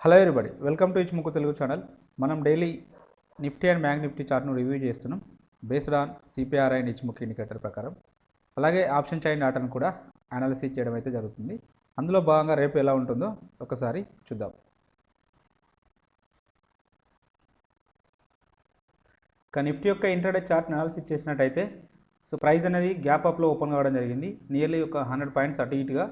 Hello everybody, welcome to Ichimoku Telugu channel. మనం daily Nifty and bank Nifty చార్ట్ను review చేస్తున్నాం based on CPR and Ichimoku indicator ప్రకారం. అలాగే option chain డాటాను కూడా analysis చేయడం అయితే జరుగుతుంది. అందులో భాగంగా రేపు ఎలా ఉంటుందో ఒకసారి చూద్దాం. ఇక నిఫ్టీ యొక్క ఇంట్రాడే చార్ట్ అనాలిసిస్ చేసినట్టయితే ప్రైస్ అనేది గ్యాప్ అప్లో ఓపెన్ కావడం జరిగింది. నియర్లీ ఒక 100 పాయింట్స్ అటు ఇటుగా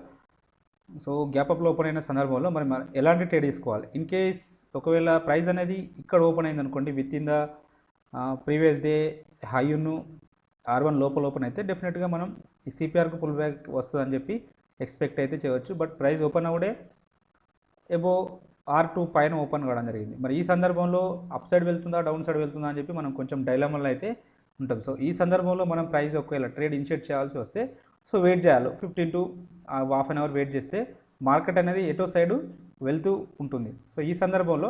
గ్యాప్ అప్లో ఓపెన్ అయిన సందర్భంలో మరి మనం ఎలాంటి ట్రేడ్ తీసుకోవాలి? ఇన్ కేస్ ఒకవేళ ప్రైస్ అనేది ఇక్కడ ఓపెన్ అయింది అనుకోండి, with in the previous day high R1 లోపల ఓపెన్ అయితే డెఫినెట్గా మనం ఈ సిపిఆర్కు పుల్ బ్యాక్ వస్తుందని చెప్పి ఎక్స్పెక్ట్ అయితే చేయవచ్చు. బట్ ప్రైస్ ఓపెన్ అవుడే ఎబో R2 పైన ఓపెన్ కావడం జరిగింది. మరి ఈ సందర్భంలో అప్ సైడ్ వెళ్తుందా డౌన్ సైడ్ వెళ్తుందా అని చెప్పి మనం కొంచెం డైలమాలో అయితే ఉంటాం. ఈ సందర్భంలో మనం ప్రైస్ ఒకవేళ ట్రేడ్ ఇనిషియేట్ చేయాల్సి వస్తే వెయిట్ చేయాలి. 15 to half an hour wait చేస్తే మార్కెట్ అనేది ఎటో సైడు వెళ్తూ ఉంటుంది. ఈ సందర్భంలో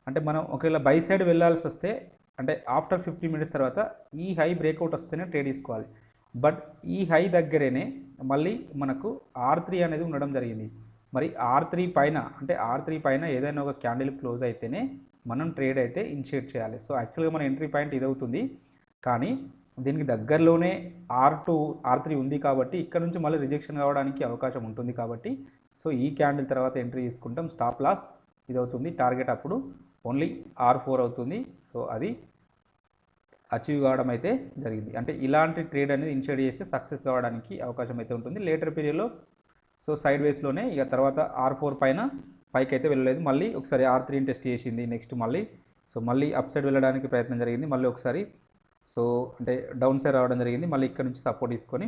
అంటే మనం ఒకవేళ బై సైడ్ వెళ్ళాల్సి వస్తే అంటే ఆఫ్టర్ 50 మినిట్స్ తర్వాత ఈ హై బ్రేక్అవుట్ వస్తేనే ట్రేడ్ తీసుకోవాలి. బట్ ఈ హై దగ్గరేనే మళ్ళీ మనకు R3 అనేది ఉండడం జరిగింది. మరి R3 పైన అంటే R3 పైన ఏదైనా ఒక క్యాండిల్ క్లోజ్ అయితేనే మనం ట్రేడ్ అయితే ఇనిషియేట్ చేయాలి. యాక్చువల్గా మన ఎంట్రీ పాయింట్ ఇది అవుతుంది, కానీ దీనికి దగ్గరలోనే R3 ఉంది కాబట్టి ఇక్కడ నుంచి మళ్ళీ రిజెక్షన్ కావడానికి అవకాశం ఉంటుంది. కాబట్టి ఈ క్యాండిల్ తర్వాత ఎంట్రీ తీసుకుంటాం. స్టాప్ లాస్ ఇది అవుతుంది, టార్గెట్ అప్పుడు ఓన్లీ R4 అవుతుంది. అది అచీవ్ కావడం అయితే జరిగింది. అంటే ఇలాంటి ట్రేడ్ అనేది ఇనిషియేట్ చేస్తే సక్సెస్ కావడానికి అవకాశం అయితే ఉంటుంది. లేటర్ పీరియడ్లో సైడ్ వేస్లోనే ఇక తర్వాత R4 పైన పైకి అయితే వెళ్ళలేదు. మళ్ళీ ఒకసారి R3 టెస్ట్ చేసింది. నెక్స్ట్ మళ్ళీ అప్ సైడ్ వెళ్ళడానికి ప్రయత్నం జరిగింది. మళ్ళీ ఒకసారి అంటే డౌన్ సైడ్ రావడం జరిగింది. మళ్ళీ ఇక్కడ నుంచి సపోర్ట్ తీసుకొని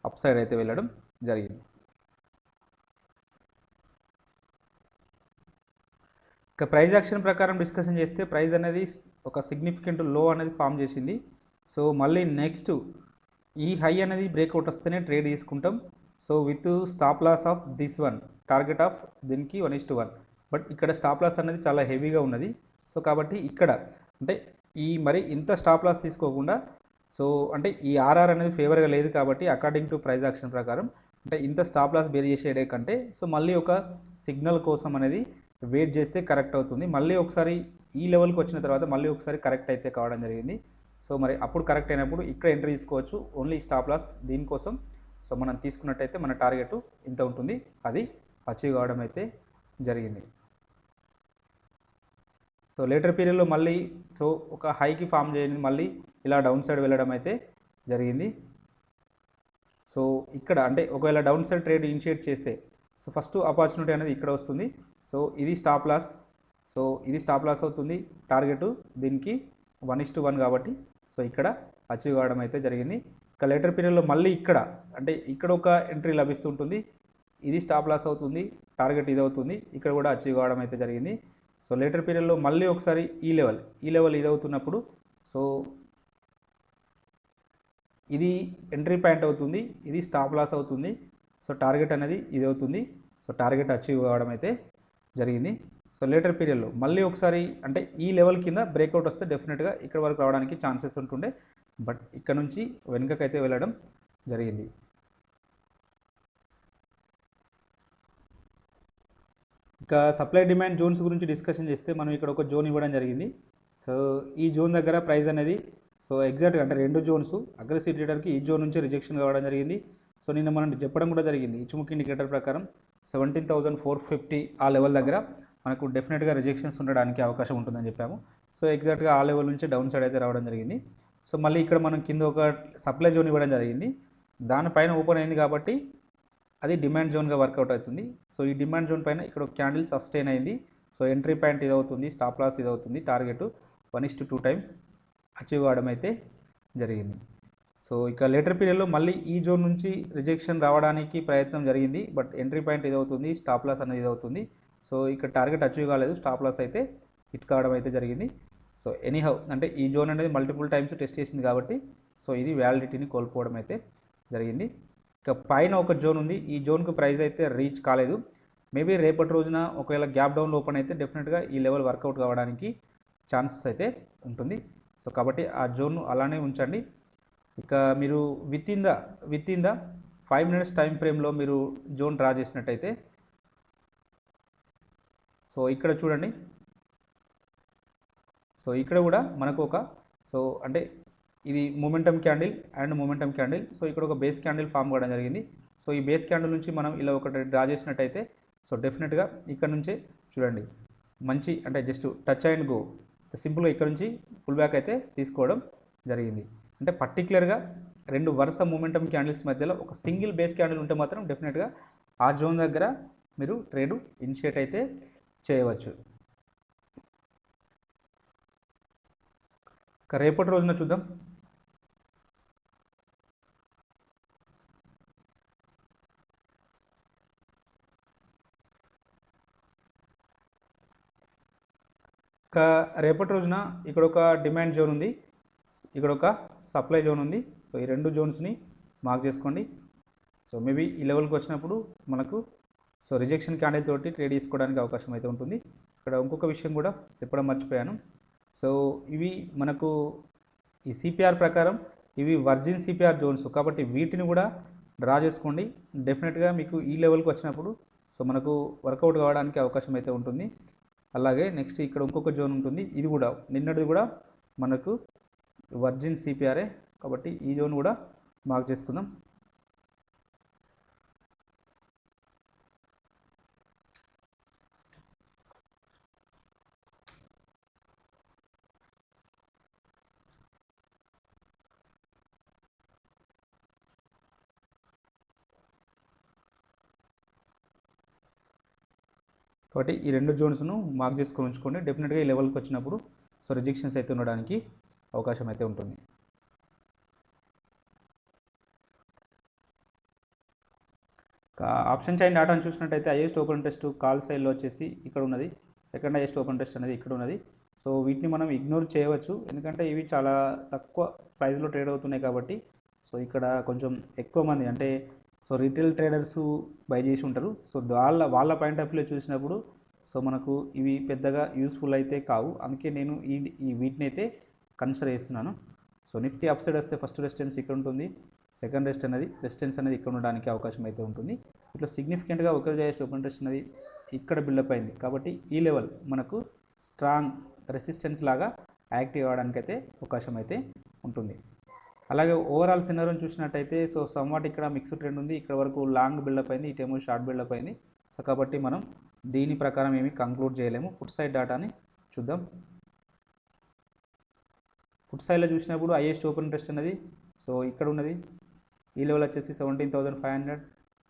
అప్ సైడ్ అయితే వెళ్ళడం జరిగింది. ఇక ప్రైస్ యాక్షన్ ప్రకారం డిస్కషన్ చేస్తే ప్రైస్ అనేది ఒక సిగ్నిఫికెంట్ లో అనేది ఫామ్ చేసింది. మళ్ళీ నెక్స్ట్ ఈ హై అనేది బ్రేక్అవుట్ వస్తేనే ట్రేడ్ తీసుకుంటాం. With stop loss of this one, target of దీనికి 1:1. బట్ ఇక్కడ స్టాప్ లాస్ అనేది చాలా హెవీగా ఉన్నది. కాబట్టి ఇక్కడ అంటే మరి ఇంత స్టాప్ లాస్ తీసుకోకుండా అంటే ఈ ఆర్ఆర్ అనేది ఫేవర్గా లేదు కాబట్టి అకార్డింగ్ టు ప్రైస్ యాక్షన్ ప్రకారం అంటే ఇంత స్టాప్ లాస్ బేర్ చేసేడే కంటే మళ్ళీ ఒక సిగ్నల్ కోసం అనేది వెయిట్ చేస్తే కరెక్ట్ అవుతుంది. మళ్ళీ ఒకసారి ఈ లెవెల్కి వచ్చిన తర్వాత మళ్ళీ ఒకసారి కరెక్ట్ అయితే కావడం జరిగింది. మరి అప్పుడు కరెక్ట్ అయినప్పుడు ఇక్కడ ఎంట్రీ తీసుకోవచ్చు. ఓన్లీ స్టాప్ లాస్ దీనికోసం మనం తీసుకున్నట్టయితే మన టార్గెట్ ఇంత ఉంటుంది, అది అచీవ్ కావడం అయితే జరిగింది. లేటర్ పీరియడ్లో మళ్ళీ ఒక హైకి ఫామ్ చేయండి, మళ్ళీ ఇలా డౌన్ సైడ్ వెళ్ళడం అయితే జరిగింది. ఇక్కడ అంటే ఒకవేళ డౌన్ సైడ్ ట్రేడ్ ఇనిషియేట్ చేస్తే ఫస్ట్ ఆపర్చునిటీ అనేది ఇక్కడ వస్తుంది. ఇది స్టాప్ లాస్, ఇది స్టాప్ లాస్ అవుతుంది. టార్గెట్ దీనికి 1:1 కాబట్టి ఇక్కడ అచీవ్ కావడం అయితే జరిగింది. ఇక లేటర్ పీరియడ్లో మళ్ళీ ఇక్కడ అంటే ఇక్కడ ఒక ఎంట్రీ లభిస్తుంటుంది. ఇది స్టాప్ లాస్ అవుతుంది, టార్గెట్ ఇది అవుతుంది. ఇక్కడ కూడా అచీవ్ కావడం అయితే జరిగింది. లేటర్ పీరియడ్లో మళ్ళీ ఒకసారి ఈ లెవెల్ ఇది అవుతున్నప్పుడు ఇది ఎంట్రీ పాయింట్ అవుతుంది, ఇది స్టాప్ లాస్ అవుతుంది. టార్గెట్ అనేది ఇది అవుతుంది. టార్గెట్ అచీవ్ కావడం అయితే జరిగింది. లేటర్ పీరియడ్లో మళ్ళీ ఒకసారి అంటే ఈ లెవెల్ కింద బ్రేక్అవుట్ వస్తే డెఫినెట్గా ఇక్కడ వరకు రావడానికి ఛాన్సెస్ ఉంటుండే. బట్ ఇక్కడ నుంచి వెనుకకైతే వెళ్ళడం జరిగింది. ఇక సప్లై డిమాండ్ జోన్స్ గురించి డిస్కషన్ చేస్తే మనం ఇక్కడ ఒక జోన్ ఇవ్వడం జరిగింది. ఈ జోన్ దగ్గర ప్రైస్ అనేది ఎగ్జాక్ట్గా అంటే రెండు జోన్స్ అగ్రెసివ్ ట్రేడర్కి ఈ జోన్ నుంచి రిజెక్షన్ కావడం జరిగింది. నిన్న మనం చెప్పడం కూడా జరిగింది, ఇచ్ముక్ ఇండికేటర్ ప్రకారం 17,450 ఆ లెవెల్ దగ్గర మనకు డెఫినెట్గా రిజెక్షన్స్ ఉండడానికి అవకాశం ఉంటుందని చెప్పాము. ఎగ్జాక్ట్గా ఆ లెవెల్ నుంచి డౌన్ సైడ్ అయితే రావడం జరిగింది. మళ్ళీ ఇక్కడ మనం కింద ఒక సప్లై జోన్ ఇవ్వడం జరిగింది. దానిపైన ఓపెన్ అయింది కాబట్టి అది డిమాండ్ జోన్గా వర్కౌట్ అవుతుంది. ఈ డిమాండ్ జోన్ పైన ఇక్కడ ఒక క్యాండిల్ సస్టైన్ అయింది. ఎంట్రీ పాయింట్ ఇది అవుతుంది, స్టాప్ లాస్ ఇది అవుతుంది. టార్గెట్ 1:2 టైమ్స్ అచీవ్ కావడం అయితే జరిగింది. ఇక లేటర్ పీరియడ్లో మళ్ళీ ఈ జోన్ నుంచి రిజెక్షన్ రావడానికి ప్రయత్నం జరిగింది. బట్ ఎంట్రీ పాయింట్ ఇది అవుతుంది, స్టాప్ లాస్ అనేది ఇది అవుతుంది. ఇక్కడ టార్గెట్ అచీవ్ కాలేదు, స్టాప్ లాస్ అయితే హిట్ కావడం అయితే జరిగింది. ఎనీహౌ అంటే ఈ జోన్ అనేది మల్టిపుల్ టైమ్స్ టెస్ట్ చేసింది కాబట్టి ఇది వ్యాలిడిటీని కోల్పోవడం అయితే జరిగింది. ఇక పైన ఒక జోన్ ఉంది, ఈ జోన్కు ప్రైస్ అయితే రీచ్ కాలేదు. మేబీ రేపటి రోజున ఒకవేళ గ్యాప్ డౌన్ ఓపెన్ అయితే డెఫినెట్గా ఈ లెవెల్ వర్కౌట్ కావడానికి ఛాన్సెస్ అయితే ఉంటుంది. కాబట్టి ఆ జోన్ను అలానే ఉంచండి. ఇక మీరు with in the 5 minutes time ఫ్రేమ్లో మీరు జోన్ డ్రా చేసినట్టయితే సో ఇక్కడ చూడండి, సో ఇక్కడ కూడా మనకు ఒక సో అంటే ఇది momentum candle and momentum candle. So ఇక్కడ ఒక బేస్ క్యాండిల్ ఫామ్ కావడం జరిగింది. సో ఈ బేస్ క్యాండిల్ నుంచి మనం ఇలా ఒకటి డ్రా చేసినట్టయితే సో డెఫినెట్గా ఇక్కడ నుంచే చూడండి మంచి అంటే జస్ట్ టచ్ అండ్ గో సింపుల్గా ఇక్కడ నుంచి పుల్ బ్యాక్ అయితే తీసుకోవడం జరిగింది. అంటే పర్టికులర్గా రెండు వరుస మొమెంటమ్ క్యాండిల్స్ మధ్యలో ఒక సింగిల్ బేస్ క్యాండిల్ ఉంటే మాత్రం డెఫినెట్గా ఆ జోన్ దగ్గర మీరు ట్రేడ్ ఇనిషియేట్ అయితే చేయవచ్చు. రేపటి రోజున చూద్దాం. రేపటి రోజున ఇక్కడ ఒక డిమాండ్ జోన్ ఉంది, ఇక్కడ ఒక సప్లై జోన్ ఉంది. సో ఈ రెండు జోన్స్ని మార్క్ చేసుకోండి. సో మేబీ ఈ లెవెల్కి వచ్చినప్పుడు మనకు సో రిజెక్షన్ క్యాండిల్ తోటి ట్రేడ్ తీసుకోవడానికి అవకాశం అయితే ఉంటుంది. ఇక్కడ ఇంకొక విషయం కూడా చెప్పడం మర్చిపోయాను. సో ఇవి మనకు ఈ సిపిఆర్ ప్రకారం ఇవి వర్జిన్ సిపిఆర్ జోన్స్ కాబట్టి వీటిని కూడా డ్రా చేసుకోండి. డెఫినెట్గా మీకు ఈ లెవెల్కి వచ్చినప్పుడు సో మనకు వర్కౌట్ కావడానికి అవకాశం అయితే ఉంటుంది. అలాగే నెక్స్ట్ ఇక్కడ ఇంకొక జోన్ ఉంటుంది, ఇది కూడా నిన్నటిది కూడా మనకు వర్జిన్ సిపిఆర్ఏ కాబట్టి ఈ జోన్ కూడా మార్క్ చేసుకుందాం. కాబట్టి ఈ రెండు జోన్స్ను మార్క్ చేసుకొని ఉంచుకోండి. డెఫినెట్గా ఈ లెవెల్కి వచ్చినప్పుడు సో రిజెక్షన్స్ అయితే ఉండడానికి అవకాశం అయితే ఉంటుంది. ఆప్షన్ చైన్ డాటాను చూసినట్టయితే హైయెస్ట్ ఓపెన్ ఇంట్రెస్ట్ కాల్ సైడ్లో వచ్చేసి ఇక్కడ ఉన్నది, సెకండ్ హైయెస్ట్ ఓపెన్ ఇంట్రెస్ట్ అనేది ఇక్కడ ఉన్నది. సో వీటిని మనం ఇగ్నోర్ చేయవచ్చు ఎందుకంటే ఇవి చాలా తక్కువ ప్రైస్లో ట్రేడ్ అవుతున్నాయి కాబట్టి. సో ఇక్కడ కొంచెం ఎక్కువ మంది అంటే సో రీటైల్ ట్రేడర్స్ బై చేసి ఉంటారు. సో వాళ్ళ పాయింట్ ఆఫ్ వ్యూలో చూసినప్పుడు సో మనకు ఇవి పెద్దగా యూస్ఫుల్ అయితే కావు. అందుకే నేను వీటిని అయితే కన్సిడర్ చేస్తున్నాను. సో నిఫ్టీ అప్ సైడ్ వస్తే ఫస్ట్ రెసిస్టెన్స్ ఇక్కడ ఉంటుంది, సెకండ్ రెసిస్టెన్స్ అనేది ఇక్కడ ఉండడానికి అవకాశం అయితే ఉంటుంది. ఇట్లా సిగ్నిఫికెంట్గా ఒకరి హైయెస్ట్ ఓపెన్ ఇంట్రెస్ట్ అనేది ఇక్కడ బిల్డప్ అయింది కాబట్టి ఈ లెవెల్ మనకు స్ట్రాంగ్ రెసిస్టెన్స్ లాగా యాక్టివ్ అవ్వడానికి అయితే అవకాశం అయితే ఉంటుంది. అలాగే ఓవరాల్ సినారియోని చూసినట్టయితే సో సమ్వాట్ ఇక్కడ మిక్స్డ్ ట్రెండ్ ఉంది, ఇక్కడ వరకు లాంగ్ బిల్డప్ అయింది, ఇటేమో షార్ట్ బిల్డప్ అయింది. సో కాబట్టి మనం దీని ప్రకారం ఏమి కంక్లూడ్ చేయలేము. పుట్ సైడ్ డాటాని చూద్దాం. పుట్ సైడ్లో చూసినప్పుడు హైయెస్ట్ ఓపెన్ ఇంట్రెస్ట్ అనేది సో ఇక్కడ ఉన్నది, ఈ లెవెల్ వచ్చేసి 17,500.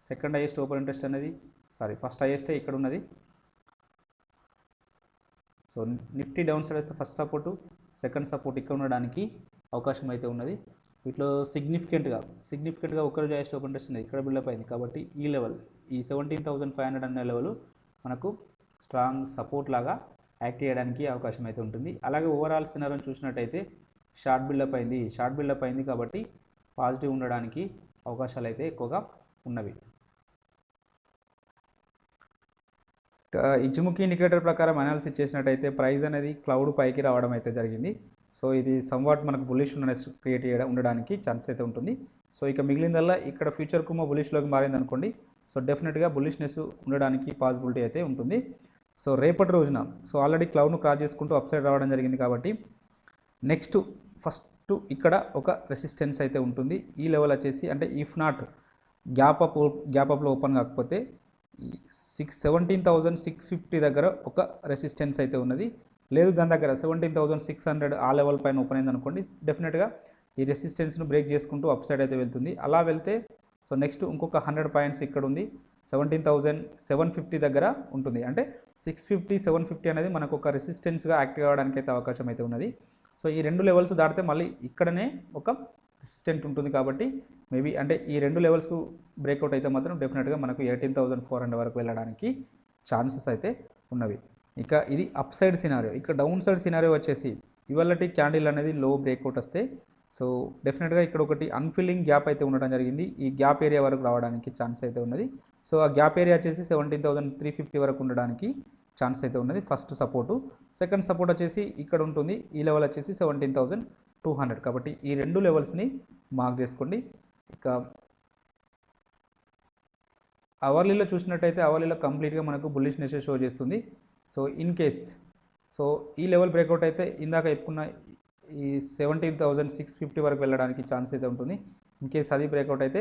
సెకండ్ హైయెస్ట్ ఓపెన్ ఇంట్రెస్ట్ అనేది ఫస్ట్ హైయెస్టే ఇక్కడ ఉన్నది. సో నిఫ్టీ డౌన్ సైడ్ వస్తే ఫస్ట్ సపోర్టు సెకండ్ సపోర్ట్ ఇక్కడ ఉండడానికి అవకాశం అయితే ఉన్నది. వీటిలో సిగ్నిఫికెంట్గా ఒకరోజు హైయెస్ట్ ఓపెన్ ఇంట్రెస్ట్ అనేది ఇక్కడ బిల్డప్ అయింది కాబట్టి ఈ లెవెల్ ఈ 17,500 అనే లెవెల్ మనకు స్ట్రాంగ్ సపోర్ట్ లాగా యాక్ట్ చేయడానికి అవకాశం అయితే ఉంటుంది. అలాగే ఓవరాల్ సినారియోని చూసినట్టయితే షార్ట్ బిల్డప్ అయింది కాబట్టి పాజిటివ్ ఉండడానికి అవకాశాలు అయితే ఎక్కువగా ఉన్నవి. ఇచ్చిముఖి ఇండికేటర్ ప్రకారం అనాలిసిస్ చేసినట్టయితే ప్రైస్ అనేది క్లౌడ్ పైకి రావడం అయితే జరిగింది. సో ఇది సమ్వాట్ మనకు బులిష్ క్రియేట్ ఉండడానికి ఛాన్స్ అయితే ఉంటుంది. సో ఇక మిగిలిందల్లా ఇక్కడ ఫ్యూచర్ కుమో బులిష్లోకి మారింది అనుకోండి, సో డెఫినెట్గా బులిష్నెస్ ఉండడానికి పాసిబిలిటీ అయితే ఉంటుంది. సో రేపటి రోజున సో ఆల్రెడీ క్లౌడ్ను క్రాస్ చేసుకుంటూ అప్ సైడ్ రావడం జరిగింది కాబట్టి నెక్స్ట్ ఫస్ట్ ఇక్కడ ఒక రెసిస్టెన్స్ అయితే ఉంటుంది. ఈ లెవెల్ వచ్చేసి అంటే ఇఫ్ నాట్ గ్యాప్ అప్లో ఓపెన్ కాకపోతే 17,650 దగ్గర ఒక రెసిస్టెన్స్ అయితే ఉన్నది. లేదు దాని దగ్గర 17,600 ఆ లెవెల్ పైన ఓపెన్ అయింది అనుకోండి, డెఫినెట్గా ఈ రెసిస్టెన్స్ను బ్రేక్ చేసుకుంటూ అప్ సైడ్ అయితే వెళ్తుంది. అలా వెళ్తే సో నెక్స్ట్ ఇంకొక 100 పాయింట్స్ ఇక్కడ ఉంది, 17,750 దగ్గర ఉంటుంది. అంటే 650 750 అనేది మనకు ఒక రెసిస్టెన్స్గా యాక్టివ్ అవ్వడానికి అయితే అవకాశం అయితే ఉన్నది. సో ఈ రెండు లెవెల్స్ దాటితే మళ్ళీ ఇక్కడనే ఒక రెసిస్టెంట్ ఉంటుంది కాబట్టి మేబీ అంటే ఈ రెండు లెవెల్స్ బ్రేక్అవుట్ అయితే మాత్రం డెఫినెట్గా మనకు 18,400 వరకు వెళ్ళడానికి ఛాన్సెస్ అయితే ఉన్నవి. ఇక ఇది అప్ సైడ్ సినారియో. ఇక డౌన్ సైడ్ సినారియో వచ్చేసి ఇవాళటి క్యాండిల్ అనేది లో బ్రేక్అవుట్ వస్తే సో డెఫినెట్గా ఇక్కడ ఒకటి అన్ఫిల్లింగ్ గ్యాప్ అయితే ఉండడం జరిగింది. ఈ గ్యాప్ ఏరియా వరకు రావడానికి ఛాన్స్ అయితే ఉన్నది. సో ఆ గ్యాప్ ఏరియా వచ్చేసి 17,350 వరకు ఉండడానికి ఛాన్స్ అయితే ఉన్నది ఫస్ట్ సపోర్టు. సెకండ్ సపోర్ట్ వచ్చేసి ఇక్కడ ఉంటుంది, ఈ లెవెల్ వచ్చేసి 17,200 కాబట్టి ఈ రెండు లెవెల్స్ని మార్క్ చేసుకోండి. ఇక అవర్లీలో చూసినట్టయితే అవర్లీలో కంప్లీట్గా మనకు బుల్లిష్నెస్ షో చేస్తుంది. సో ఇన్ కేస్ సో ఈ లెవెల్ బ్రేక్అవుట్ అయితే ఇందాక చెప్పుకున్న ఈ 17,650 వరకు వెళ్ళడానికి ఛాన్స్ అయితే ఉంటుంది. ఇన్ కేస్ అది బ్రేక్అవుట్ అయితే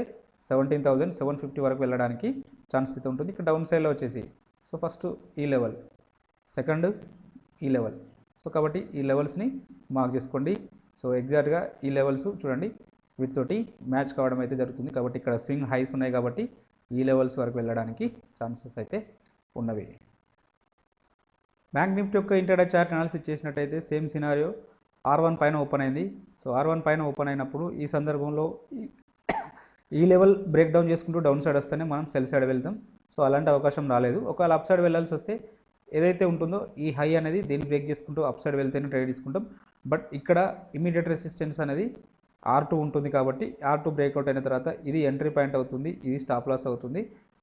17,750 వరకు వెళ్ళడానికి ఛాన్స్ అయితే ఉంటుంది. ఇక్కడ డౌన్ సైడ్లో వచ్చేసి సో ఫస్ట్ ఈ లెవెల్, సెకండ్ ఈ లెవెల్. సో కాబట్టి ఈ లెవెల్స్ని మార్క్ చేసుకోండి. సో ఎగ్జాక్ట్గా ఈ లెవెల్స్ చూడండి వీటితోటి మ్యాచ్ కావడం అయితే జరుగుతుంది. కాబట్టి ఇక్కడ స్వింగ్ హైస్ ఉన్నాయి కాబట్టి ఈ లెవెల్స్ వరకు వెళ్ళడానికి ఛాన్సెస్ అయితే ఉన్నవి. బ్యాంక్ నిఫ్టీ యొక్క ఇంట్రాడే చార్ట్ అనాలిసిస్ చేసినట్టయితే సేమ్ సినారియో R1 పైన ఓపెన్ అయింది. సో R1 పైన ఓపెన్ అయినప్పుడు ఈ సందర్భంలో ఈ లెవెల్ బ్రేక్ డౌన్ చేసుకుంటూ డౌన్ సైడ్ వస్తేనే మనం సెల్ సైడ్ వెళ్తాం. సో అలాంటి అవకాశం రాలేదు. ఒకవేళ అప్ సైడ్ వెళ్ళాల్సి వస్తే ఏదైతే ఉంటుందో ఈ హై అనేది దీన్ని బ్రేక్ చేసుకుంటూ అప్ సైడ్ వెళ్తేనే ట్రేడ్ తీసుకుంటాం. బట్ ఇక్కడ ఇమీడియట్ రెసిస్టెన్స్ అనేది R2 ఉంటుంది కాబట్టి R2 బ్రేక్అవుట్ అయిన తర్వాత ఇది ఎంట్రీ పాయింట్ అవుతుంది, ఇది స్టాప్ లాస్ అవుతుంది.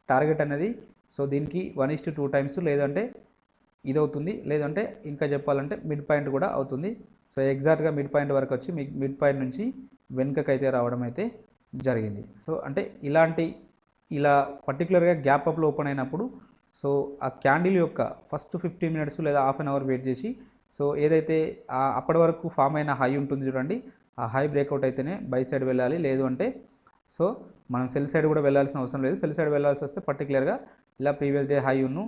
టార్గెట్ అనేది సో దీనికి 1:2 టైమ్స్ లేదంటే ఇది అవుతుంది, లేదంటే ఇంకా చెప్పాలంటే మిడ్ పాయింట్ కూడా అవుతుంది. సో ఎగ్జాక్ట్గా మిడ్ పాయింట్ వరకు వచ్చి మీకు మిడ్ పాయింట్ నుంచి వెనుకకైతే రావడం అయితే జరిగింది. సో అంటే ఇలా పర్టికులర్గా గ్యాప్ అప్లో ఓపెన్ అయినప్పుడు సో ఆ క్యాండిల్ యొక్క ఫస్ట్ 15 మినిట్స్ లేదా హాఫ్ అన్ అవర్ వెయిట్ చేసి సో ఏదైతే అప్పటి వరకు ఫామ్ అయిన హై ఉంటుంది చూడండి, ఆ హై బ్రేక్అవుట్ అయితేనే బై సైడ్ వెళ్ళాలి. లేదు అంటే సో మనం సెల్ సైడ్ కూడా వెళ్ళాల్సిన అవసరం లేదు. సెల్ సైడ్ వెళ్ళాల్సి వస్తే పర్టికులర్గా ఇలా ప్రీవియస్ డే హై ఉన్ను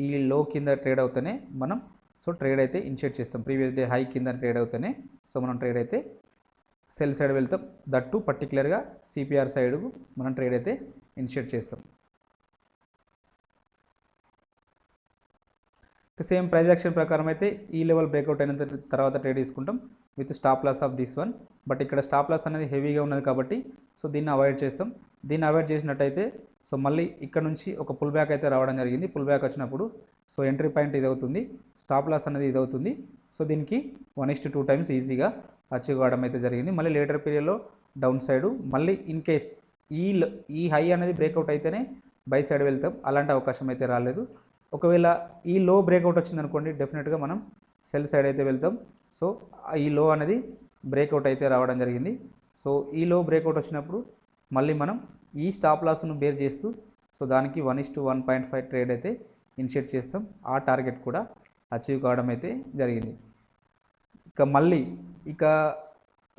ఈ లో కింద ట్రేడ్ అవుతేనే మనం సో ట్రేడ్ అయితే ఇనిషియేట్ చేస్తాం. ప్రీవియస్ డే హై కింద ట్రేడ్ అవుతేనే సో మనం ట్రేడ్ అయితే సెల్ సైడ్ వెళ్తాం. దట్టు పర్టికులర్గా సిపిఆర్ సైడ్ మనం ట్రేడ్ అయితే ఇనిషియేట్ చేస్తాం. సేమ్ ప్రైస్ యాక్షన్ ప్రకారం అయితే ఈ లెవెల్ బ్రేక్అవుట్ అయిన తర్వాత ట్రేడ్ తీసుకుంటాం with stop loss of this one. But ఇక్కడ స్టాప్ లాస్ అనేది హెవీగా ఉన్నది కాబట్టి సో దీన్ని అవాయిడ్ చేస్తాం. దీన్ని అవాయిడ్ చేసినట్టయితే సో మళ్ళీ ఇక్కడ నుంచి ఒక పుల్ బ్యాక్ అయితే రావడం జరిగింది. పుల్ బ్యాక్ వచ్చినప్పుడు సో ఎంట్రీ పాయింట్ ఇది అవుతుంది, స్టాప్ లాస్ అనేది ఇది అవుతుంది. సో దీనికి 1:2 టైమ్స్ ఈజీగా అచీవ్ కావడం అయితే జరిగింది. మళ్ళీ లేటర్ పీరియడ్లో డౌన్ సైడు మళ్ళీ ఇన్ కేస్ ఈ హై అనేది బ్రేక్అవుట్ అయితేనే బై సైడ్ వెళ్తాం. అలాంటి అవకాశం అయితే రాలేదు. ఒకవేళ ఈ లో బ్రేక్అవుట్ వచ్చిందనుకోండి డెఫినెట్గా మనం సెల్ సైడ్ అయితే వెళ్తాం. సో ఈ లో అనేది బ్రేక్అవుట్ అయితే రావడం జరిగింది. సో ఈ లో బ్రేక్అవుట్ వచ్చినప్పుడు మళ్ళీ మనం ఈ స్టాప్ లాస్ను బేర్ చేస్తూ సో దానికి 1:1.5 ట్రేడ్ అయితే ఇనిషియేట్ చేస్తాం. ఆ టార్గెట్ కూడా అచీవ్ కావడం అయితే జరిగింది. ఇక మళ్ళీ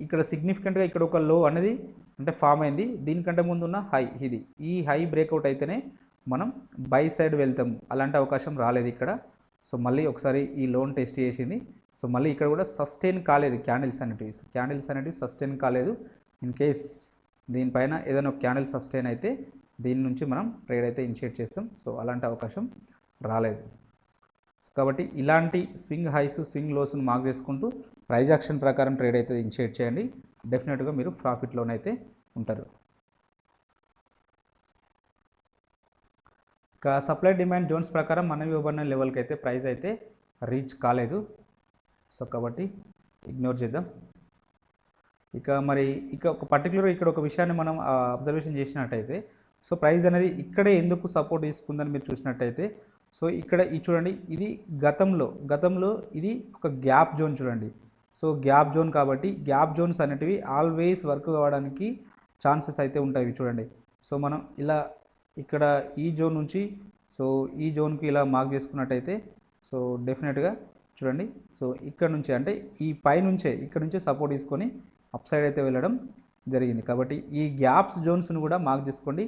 ఇక్కడ సిగ్నిఫికెంట్గా ఇక్కడ ఒక లో అనేది అంటే ఫామ్ అయింది. దీనికంటే ముందు ఉన్న హై ఇది, ఈ హై బ్రేక్అవుట్ అయితేనే మనం బై సైడ్ వెళ్తాం. అలాంటి అవకాశం రాలేదు ఇక్కడ. సో మళ్ళీ ఒకసారి ఈ లోన్ టెస్ట్ చేసింది. సో మళ్ళీ ఇక్కడ కూడా సస్టైన్ కాలేదు క్యాండిల్స్ అనేటివి సస్టైన్ కాలేదు. ఇన్ కేస్ దీనిపైన ఏదైనా ఒక క్యాండిల్ సస్టైన్ అయితే దీని నుంచి మనం ట్రేడ్ అయితే ఇనిషియేట్ చేస్తాం. సో అలాంటి అవకాశం రాలేదు. కాబట్టి ఇలాంటి స్వింగ్ హైస్ స్వింగ్ లోస్ను మార్క్ చేసుకుంటూ ప్రైస్ యాక్షన్ ప్రకారం ట్రేడ్ అయితే ఇనిషియేట్ చేయండి. డెఫినెట్గా మీరు ప్రాఫిట్లోనైతే ఉంటారు. ఇక సప్లై డిమాండ్ జోన్స్ ప్రకారం మనవి ఇవ్వబడిన లెవెల్కి అయితే ప్రైస్ అయితే రీచ్ కాలేదు. సో కాబట్టి ఇగ్నోర్ చేద్దాం. ఇక ఒక పర్టికులర్ ఇక్కడ ఒక విషయాన్ని మనం అబ్జర్వేషన్ చేసినట్టయితే సో ప్రైస్ అనేది ఇక్కడే ఎందుకు సపోర్ట్ తీసుకుందని మీరు చూసినట్టయితే సో ఇక్కడ ఇది చూడండి, ఇది గతంలో ఇది ఒక గ్యాప్ జోన్ చూడండి. సో గ్యాప్ జోన్ కాబట్టి గ్యాప్ జోన్స్ అనేటివి ఆల్వేస్ వర్క్ కావడానికి ఛాన్సెస్ అయితే ఉంటాయి చూడండి. సో మనం ఇలా ఇక్కడ ఈ జోన్ నుంచి సో ఈ జోన్కి ఇలా మార్క్ చేసుకున్నట్టయితే సో డెఫినెట్గా చూడండి. సో ఇక్కడ నుంచి అంటే ఈ పై నుంచే ఇక్కడ నుంచే సపోర్ట్ తీసుకొని అప్ సైడ్ అయితే వెళ్ళడం జరిగింది. కాబట్టి ఈ గ్యాప్స్ జోన్స్ను కూడా మార్క్ చేసుకోండి.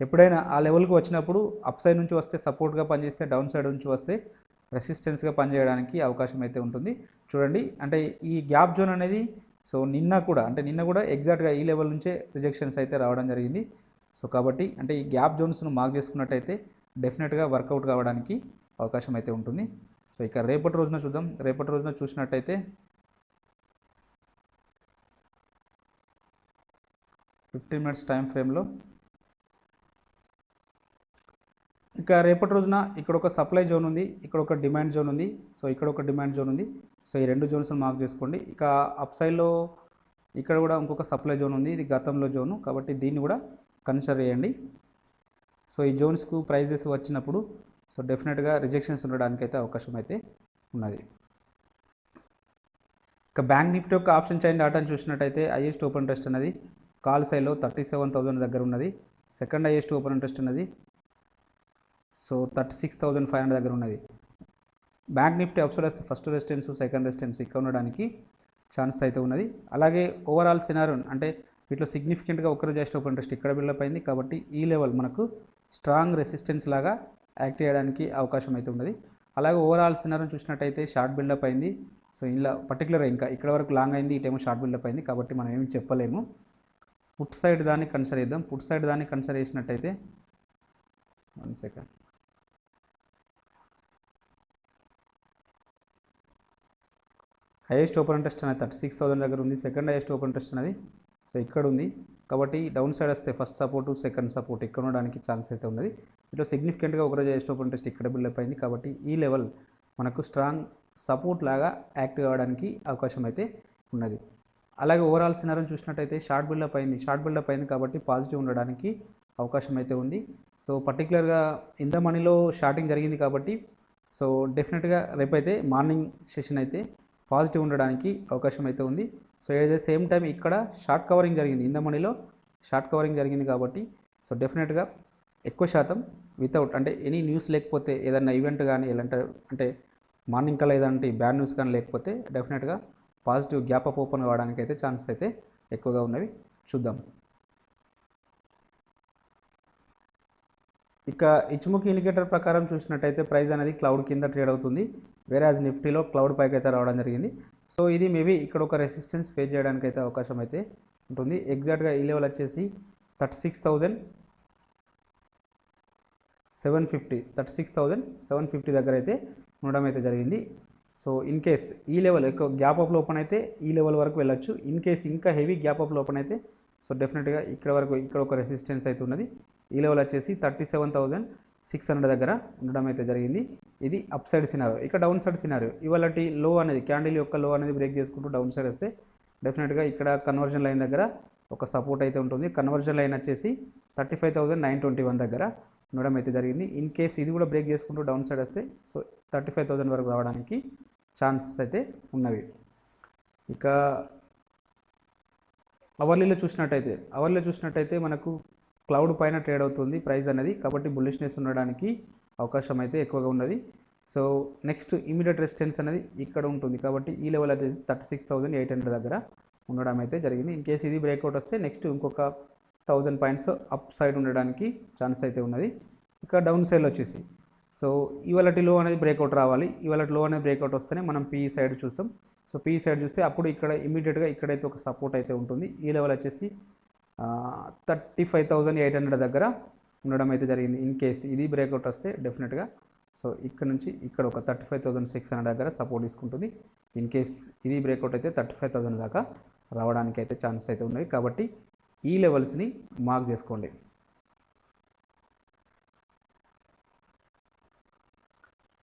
ఎప్పుడైనా ఆ లెవెల్కి వచ్చినప్పుడు అప్ సైడ్ నుంచి వస్తే సపోర్ట్గా పనిచేస్తే, డౌన్ సైడ్ నుంచి వస్తే రెసిస్టెన్స్గా పనిచేయడానికి అవకాశం అయితే ఉంటుంది. చూడండి అంటే ఈ గ్యాప్ జోన్ అనేది సో నిన్న కూడా ఎగ్జాక్ట్గా ఈ లెవెల్ నుంచే రిజెక్షన్స్ అయితే రావడం జరిగింది. సో కాబట్టి అంటే ఈ గ్యాప్ జోన్స్ను మార్క్ చేసుకున్నట్టయితే డెఫినెట్గా వర్కౌట్ కావడానికి అవకాశం అయితే ఉంటుంది. సో ఇక రేపటి రోజున చూద్దాం. రేపటి రోజున చూసినట్టయితే 15 మినిట్స్ టైం ఫ్రేమ్లో ఇక రేపటి రోజున ఇక్కడ ఒక సప్లై జోన్ ఉంది, ఇక్కడ ఒక డిమాండ్ జోన్ ఉంది. సో ఇక్కడ ఒక డిమాండ్ జోన్ ఉంది. సో ఈ రెండు జోన్స్ను మార్క్ చేసుకోండి. ఇక అప్ సైడ్లో ఇక్కడ కూడా ఇంకొక సప్లై జోన్ ఉంది, ఇది గతంలో జోను కాబట్టి దీన్ని కూడా కన్సిడర్ చేయండి. సో ఈ జోన్స్కు ప్రైజెస్ వచ్చినప్పుడు సో డెఫినెట్గా రిజెక్షన్స్ ఉండడానికి అయితే అవకాశం అయితే ఉన్నది. ఇక బ్యాంక్ నిఫ్టీ యొక్క ఆప్షన్ చైన్ డాటాను చూసినట్టయితే హైయెస్ట్ ఓపెన్ ఇంట్రెస్ట్ అనేది కాల్ సైడ్లో 37,000 దగ్గర ఉన్నది. సెకండ్ హైయెస్ట్ ఓపెన్ ఇంట్రెస్ట్ అనేది సో 36,500 దగ్గర ఉన్నది. బ్యాంక్ నిఫ్టీ అప్సైడ్ వస్తే ఫస్ట్ రెసిస్టెన్స్ సెకండ్ రెసిస్టెన్స్ ఇక్కడ ఉండడానికి ఛాన్స్ అయితే ఉన్నది. అలాగే ఓవరాల్ సినారో అంటే వీటిలో సిగ్నిఫికెంట్గా ఒక్కరోజు జస్ట్ ఓపెన్ ఇంట్రెస్ట్ ఇక్కడ బిల్డప్ అయింది కాబట్టి ఈ లెవెల్ మనకు స్ట్రాంగ్ రెసిస్టెన్స్ లాగా యాక్ట్ చేయడానికి అవకాశం అయితే ఉన్నది. అలాగే ఓవరాల్ సినారో చూసినట్టయితే షార్ట్ బిల్డప్ అయింది. సో ఇలా పర్టికులర్ ఇంకా ఇక్కడ వరకు లాంగ్ అయింది, ఇటేమో షార్ట్ బిల్డప్ అయింది కాబట్టి మనం ఏమి చెప్పలేము. పుట్ సైడ్ దాన్ని కన్సిడర్ చేద్దాం. పుట్ సైడ్ దాన్ని కన్సిడర్ చేసినట్టయితే 1 సెకండ్ హైయెస్ట్ ఓపెన్ ఇంట్రెస్ట్ అనేది 36,000 దగ్గర ఉంది. సెకండ్ హైయెస్ట్ ఓపెన్ ఇంట్రెస్ట్ అనేది సో ఇక్కడ ఉంది కాబట్టి డౌన్ సైడ్ వస్తే ఫస్ట్ సపోర్టు సెకండ్ సపోర్ట్ ఇక్కడ ఉండడానికి ఛాన్స్ అయితే ఉన్నది. ఇట్లా సిగ్నిఫికెంట్గా ఒకరోజు హైయెస్ట్ ఓపెన్ ఇంట్రెస్ట్ ఇక్కడ బిల్డప్ అయింది కాబట్టి ఈ లెవెల్ మనకు స్ట్రాంగ్ సపోర్ట్ లాగా యాక్టివ్ అవ్వడానికి అవకాశం అయితే ఉన్నది. అలాగే ఓవరాల్ సినారో చూసినట్టయితే షార్ట్ బిల్డప్ అయింది కాబట్టి పాజిటివ్ ఉండడానికి అవకాశం అయితే ఉంది. సో పర్టికులర్గా ఇన్ ద మనీలో షార్టింగ్ జరిగింది కాబట్టి సో డెఫినెట్గా రేపైతే మార్నింగ్ సెషన్ అయితే పాజిటివ్ ఉండడానికి అవకాశం అయితే ఉంది. So at the same time ఇక్కడ షార్ట్ కవరింగ్ జరిగింది, ఇన్ ద మనీలో షార్ట్ కవరింగ్ జరిగింది కాబట్టి సో డెఫినెట్గా ఎక్కువ శాతం వితౌట్ అంటే ఎనీ న్యూస్ లేకపోతే ఏదన్నా ఈవెంట్ కానీ ఎలాంటి అంటే మార్నింగ్ కల్లా ఏదంటే బ్యాడ్ న్యూస్ కానీ లేకపోతే డెఫినెట్గా పాజిటివ్ గ్యాప్ అప్ ఓపెన్ కావడానికి అయితే ఛాన్సెస్ అయితే ఎక్కువగా ఉన్నవి. చూద్దాం. ఇక ఇచ్చుముఖి ఇండికేటర్ ప్రకారం చూసినట్టయితే ప్రైస్ అనేది క్లౌడ్ కింద ట్రేడ్ అవుతుంది. వేరే యాజ్ నిఫ్టీలో క్లౌడ్ పైకి అయితే రావడం జరిగింది. సో ఇది మేబీ ఇక్కడ ఒక రెసిస్టెన్స్ ఫేస్ చేయడానికి అయితే అవకాశం అయితే ఉంటుంది. ఎగ్జాక్ట్గా ఈ లెవెల్ వచ్చేసి 36,750 దగ్గర అయితే ఉండడం అయితే జరిగింది. సో ఇన్ కేస్ ఈ లెవెల్ ఎక్కువ గ్యాప్ అప్లో ఓపెన్ అయితే ఈ లెవెల్ వరకు వెళ్ళొచ్చు. ఇన్ కేస్ ఇంకా హెవీ గ్యాప్ అప్లో ఓపెన్ అయితే సో డెఫినెట్గా ఇక్కడ వరకు ఇక్కడ ఒక రెసిస్టెన్స్ అయితే ఉన్నది. ఈ లెవెల్ వచ్చేసి 37,600 దగ్గర ఉండడం అయితే జరిగింది. ఇది అప్ సైడ్ సినారో. ఇక డౌన్ సైడ్ సినారో ఇవాళటి లో అనేది క్యాండిల్ యొక్క లో అనేది బ్రేక్ చేసుకుంటూ డౌన్ సైడ్ వస్తే డెఫినెట్గా ఇక్కడ కన్వర్జన్ లైన్ దగ్గర ఒక సపోర్ట్ అయితే ఉంటుంది. కన్వర్జన్ లైన్ వచ్చేసి 35,921 దగ్గర ఉండడం అయితే జరిగింది. ఇన్ కేస్ ఇది కూడా బ్రేక్ చేసుకుంటూ డౌన్ సైడ్ వస్తే సో 35,000 వరకు రావడానికి ఛాన్సెస్ అయితే ఉన్నవి. ఇక అవర్లీలో చూసినట్టయితే మనకు క్లౌడ్ పైన ట్రేడ్ అవుతుంది ప్రైస్ అనేది కాబట్టి బుల్లిష్నెస్ ఉండడానికి అవకాశం అయితే ఎక్కువగా ఉన్నది. సో నెక్స్ట్ ఇమీడియట్ రెసిస్టెన్స్ అనేది ఇక్కడ ఉంటుంది కాబట్టి ఈ లెవెల్ వచ్చేసి 36,800 దగ్గర ఉండడం అయితే జరిగింది. ఇన్ కేసు ఇది బ్రేక్అవుట్ వస్తే నెక్స్ట్ ఇంకొక 1000 పాయింట్స్ అప్ సైడ్ ఉండడానికి ఛాన్స్ అయితే ఉన్నది. ఇక డౌన్ సైడ్ వచ్చేసి సో ఇవాళటి లో అనేది బ్రేక్అవుట్ రావాలి. ఇవాళటి లో అనేది బ్రేక్అవుట్ వస్తేనే మనం పీ సైడ్ చూస్తాం. సో పీ సైడ్ చూస్తే అప్పుడు ఇక్కడ ఇమీడియట్గా ఇక్కడైతే ఒక సపోర్ట్ అయితే ఉంటుంది. ఈ లెవెల్ వచ్చేసి 35,800 దగ్గర ఉండడం అయితే జరిగింది. ఇన్ కేస్ ఇది బ్రేక్అవుట్ వస్తే డెఫినెట్గా సో ఇక్కడ నుంచి ఇక్కడ ఒక 35,600 దగ్గర సపోర్ట్ తీసుకుంటుంది. ఇన్ కేస్ ఇది బ్రేక్అవుట్ అయితే 35,000 దాకా రావడానికి అయితే ఛాన్సెస్ అయితే ఉన్నాయి కాబట్టి ఈ లెవెల్స్ని మార్క్ చేసుకోండి.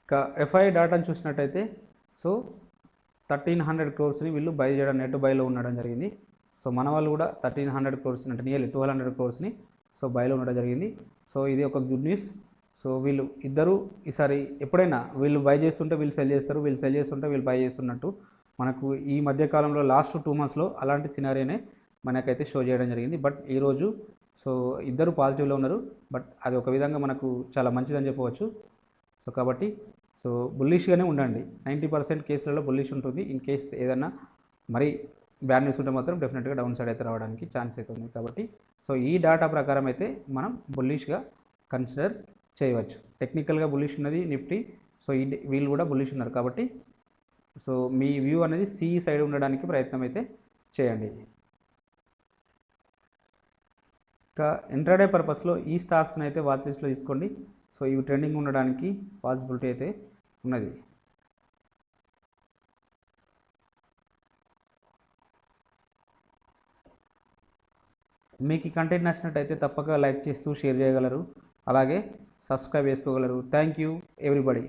ఇక ఎఫ్ఐ డాటాను చూసినట్టయితే సో 1,300 crores వీళ్ళు బై చేయడం నెట్ బైలో ఉండడం జరిగింది. సో మన వాళ్ళు కూడా 1,300 crores అంటే నియర్లీ 1,200 crores సో బైలో ఉండడం జరిగింది. సో ఇది ఒక గుడ్ న్యూస్. సో వీళ్ళు ఇద్దరు ఈసారి ఎప్పుడైనా వీళ్ళు బై చేస్తుంటే వీళ్ళు సెల్ చేస్తారు, వీళ్ళు సెల్ చేస్తుంటే వీళ్ళు బై చేస్తున్నట్టు మనకు ఈ మధ్యకాలంలో లాస్ట్ 2 monthsలో అలాంటి సినారీనే మనకైతే షో చేయడం జరిగింది. బట్ ఈరోజు సో ఇద్దరు పాజిటివ్లో ఉన్నారు. బట్ అది ఒక విధంగా మనకు చాలా మంచిదని చెప్పవచ్చు. సో కాబట్టి సో బుల్లిష్గానే ఉండండి. 90% కేసులలో బుల్లిష్ ఉంటుంది. ఇన్ కేస్ ఏదన్నా మరీ బ్యాడ్ న్యూస్ ఉంటే మాత్రం డెఫినెట్గా డౌన్ సైడ్ అయితే రావడానికి ఛాన్స్ అయితే ఉంది కాబట్టి సో ఈ డేటా ప్రకారం అయితే మనం బుల్లిష్గా కన్సిడర్ చేయవచ్చు. టెక్నికల్గా బుల్లిష్ ఉన్నది నిఫ్టీ. సో వీళ్ళు కూడా బుల్లిష్ ఉన్నారు కాబట్టి సో మీ వ్యూ అనేది సి సైడ్ ఉండడానికి ప్రయత్నం అయితే చేయండి. ఇంకా ఇంట్రాడే పర్పస్లో ఈ స్టాక్స్ని అయితే వాచ్ లిస్ట్లో తీసుకోండి. సో ఇవి ట్రెండింగ్ ఉండడానికి పాసిబిలిటీ అయితే ఉన్నది. మీకు ఈ కంటెంట్ నచ్చినట్టయితే తప్పక లైక్ చేస్తూ షేర్ చేయగలరు, అలాగే సబ్స్క్రైబ్ చేసుకోగలరు. Thank you everybody.